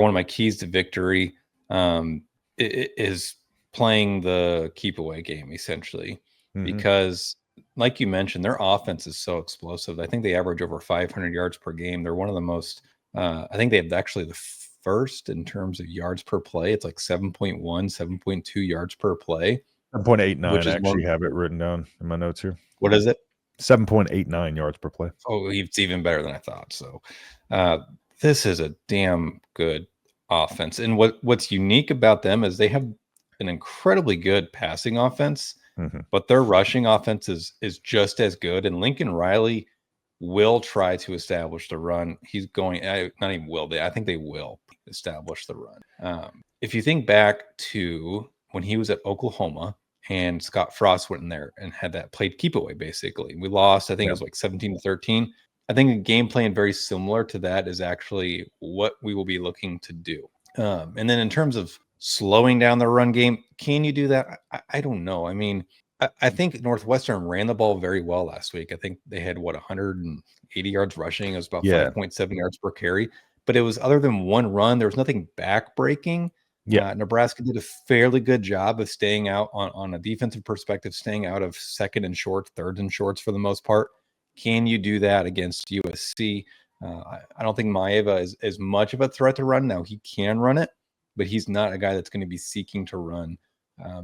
one of my keys to victory is playing the keep away game, essentially, because like you mentioned, their offense is so explosive. I think they average over 500 yards per game. They're one of the most, I think they have actually the first in terms of yards per play. It's like 7.1, 7.2 yards per play. 7.89. I actually have it written down in my notes here. What is it? 7.89 yards per play. Oh, it's even better than I thought. So this is a damn good offense. And what's unique about them is they have an incredibly good passing offense, but their rushing offense is just as good. And Lincoln Riley will try to establish the run. He's going, not even will, I think they will establish the run. If you think back to when he was at Oklahoma and Scott Frost went in there and had that played keep away, basically. We lost, I think it was like 17-13. I think a game plan very similar to that is actually what we will be looking to do. And then in terms of slowing down the run game, can you do that? I don't know. I mean, I think Northwestern ran the ball very well last week. I think they had 180 yards rushing. It was about 5.7 yards per carry, but it was other than one run, there was nothing back-breaking. Nebraska did a fairly good job of staying out on a defensive perspective, staying out of second and short, third and shorts for the most part. Can you do that against USC? I don't think Maiava is as much of a threat to run. Now, he can run it, but he's not a guy that's going to be seeking to run.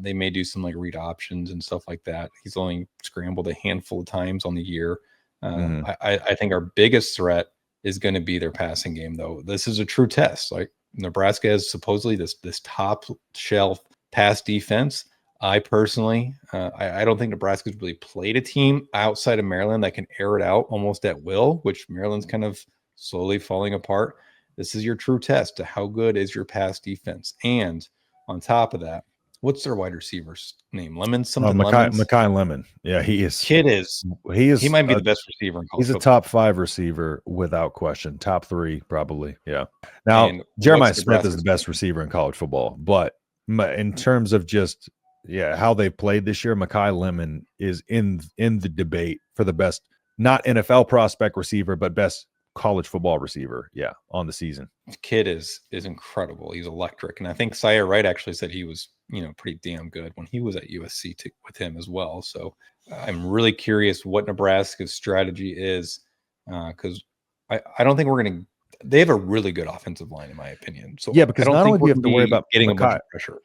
They may do some like read options and stuff like that. He's only scrambled a handful of times on the year. I think our biggest threat is going to be their passing game, though. This is a true test. Like Nebraska has supposedly this top shelf pass defense. I personally, I don't think Nebraska's really played a team outside of Maryland that can air it out almost at will, which Maryland's kind of slowly falling apart. This is your true test to how good is your pass defense. And on top of that, what's their wide receiver's name? Lemon something. Makai Lemon. Yeah, he is. He might be the best receiver in college football. He's a top 5 receiver without question. Top 3 probably. Yeah. Now Jeremiah Smith is the best receiver in college football, but in terms of just how they played this year, Makai Lemon is in the debate for the best, not NFL prospect receiver, but best college football receiver on the season. The kid is incredible. He's electric. And I think Sire Wright actually said he was pretty damn good when he was at USC with him as well. So I'm really curious what Nebraska's strategy is, because I don't think we're going to – they have a really good offensive line in my opinion. So because not only do you have to worry about getting a bunch of pressure.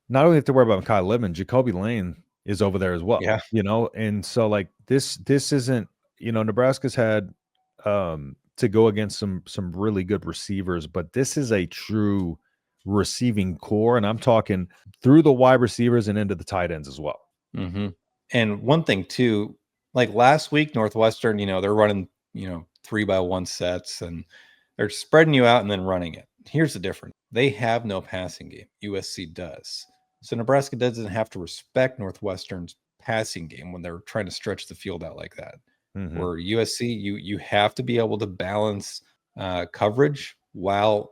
Not only have to worry about Makai Lemon, Jacoby Lane is over there as well. Yeah. And so like this isn't, Nebraska's had to go against some really good receivers, but this is a true receiving core, and I'm talking through the wide receivers and into the tight ends as well. And one thing too, like last week, Northwestern, they're running 3-by-1 sets and they're spreading you out and then running it. Here's the difference: they have no passing game. USC does. So Nebraska doesn't have to respect Northwestern's passing game when they're trying to stretch the field out like that. Where USC, you have to be able to balance coverage while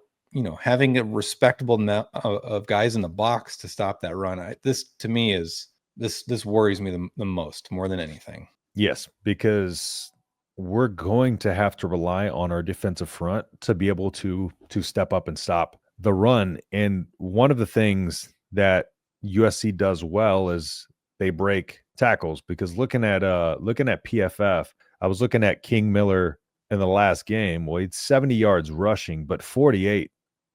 having a respectable amount of guys in the box to stop that run. This to me is this worries me the most, more than anything. Yes, because we're going to have to rely on our defensive front to be able to step up and stop the run. And one of the things that USC does well is they break tackles, because looking at PFF, I was looking at King Miller in the last game. Well, he's 70 yards rushing, but 48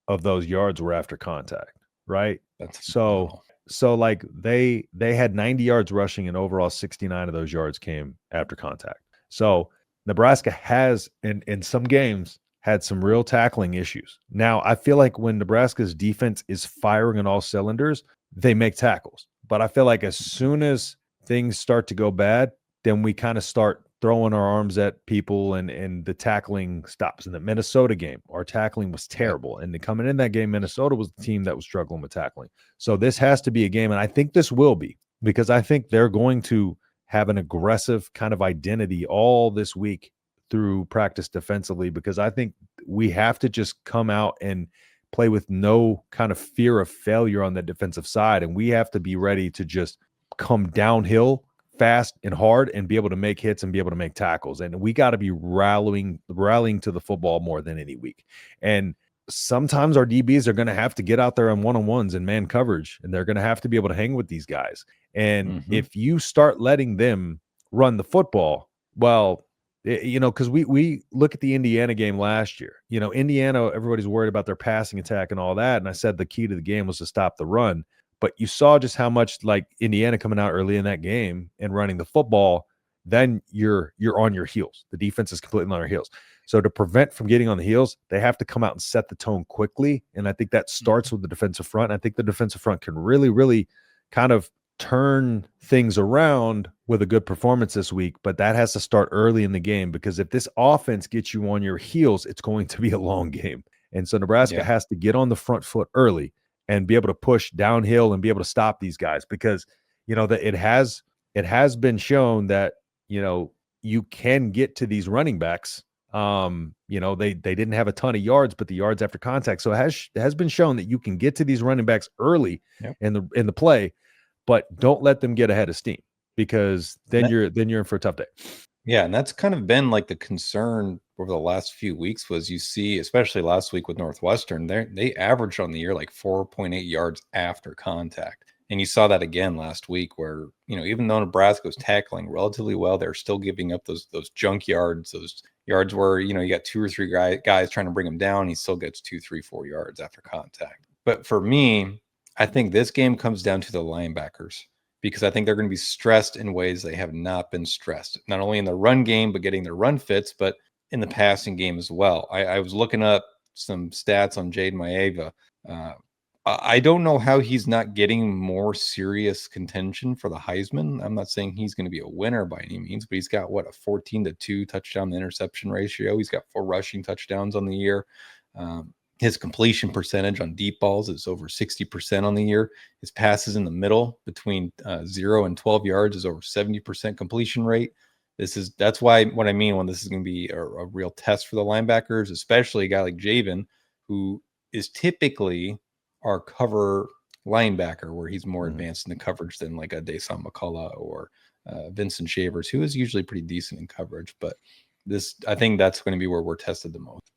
of those yards were after contact, right? So like they had 90 yards rushing, and overall 69 of those yards came after contact. So Nebraska has in some games had some real tackling issues. Now, I feel like when Nebraska's defense is firing on all cylinders, they make tackles. But I feel like as soon as things start to go bad, then we kind of start throwing our arms at people and the tackling stops. In the Minnesota game, our tackling was terrible. And coming in that game, Minnesota was the team that was struggling with tackling. So this has to be a game, and I think this will be, because I think they're going to have an aggressive kind of identity all this week through practice defensively, because I think we have to just come out and play with no kind of fear of failure on the defensive side. And we have to be ready to just come downhill fast and hard and be able to make hits and be able to make tackles. And we got to be rallying to the football more than any week. And sometimes our DBs are going to have to get out there on one-on-ones and man coverage, and they're going to have to be able to hang with these guys. And if you start letting them run the football, well, because we look at the Indiana game last year. Indiana, everybody's worried about their passing attack and all that. And I said the key to the game was to stop the run. But you saw just how much like Indiana coming out early in that game and running the football, then you're on your heels. The defense is completely on their heels. So to prevent from getting on the heels, they have to come out and set the tone quickly. And I think that starts with the defensive front. I think the defensive front can really, really kind of turn things around with a good performance this week, but that has to start early in the game, because if this offense gets you on your heels, it's going to be a long game. And so Nebraska has to get on the front foot early and be able to push downhill and be able to stop these guys, because that it has been shown that you can get to these running backs. They didn't have a ton of yards, but the yards after contact. So it has been shown that you can get to these running backs early in the play, but don't let them get ahead of steam, because then you're in for a tough day. Yeah, and that's kind of been like the concern over the last few weeks. Was you see, especially last week with Northwestern, they averaged on the year like 4.8 yards after contact. And you saw that again last week, where even though Nebraska was tackling relatively well, they're still giving up those junk yards, those yards where you got 2 or 3 guys trying to bring him down. He still gets 2, 3, 4 yards after contact. But for me, I think this game comes down to the linebackers, because I think they're going to be stressed in ways they have not been stressed, not only in the run game, but getting their run fits, but in the passing game as well. I was looking up some stats on Jayden Maiava. I don't know how he's not getting more serious contention for the Heisman. I'm not saying he's going to be a winner by any means, but he's got a 14-2 touchdown to interception ratio. He's got 4 rushing touchdowns on the year. His completion percentage on deep balls is over 60% on the year. His passes in the middle between 0 and 12 yards is over 70% completion rate. That's why what I mean when this is going to be a real test for the linebackers, especially a guy like Jayden, who is typically our cover linebacker, where he's more advanced in the coverage than like a Dasan McCullough or Vincent Shavers, who is usually pretty decent in coverage. But I think that's going to be where we're tested the most.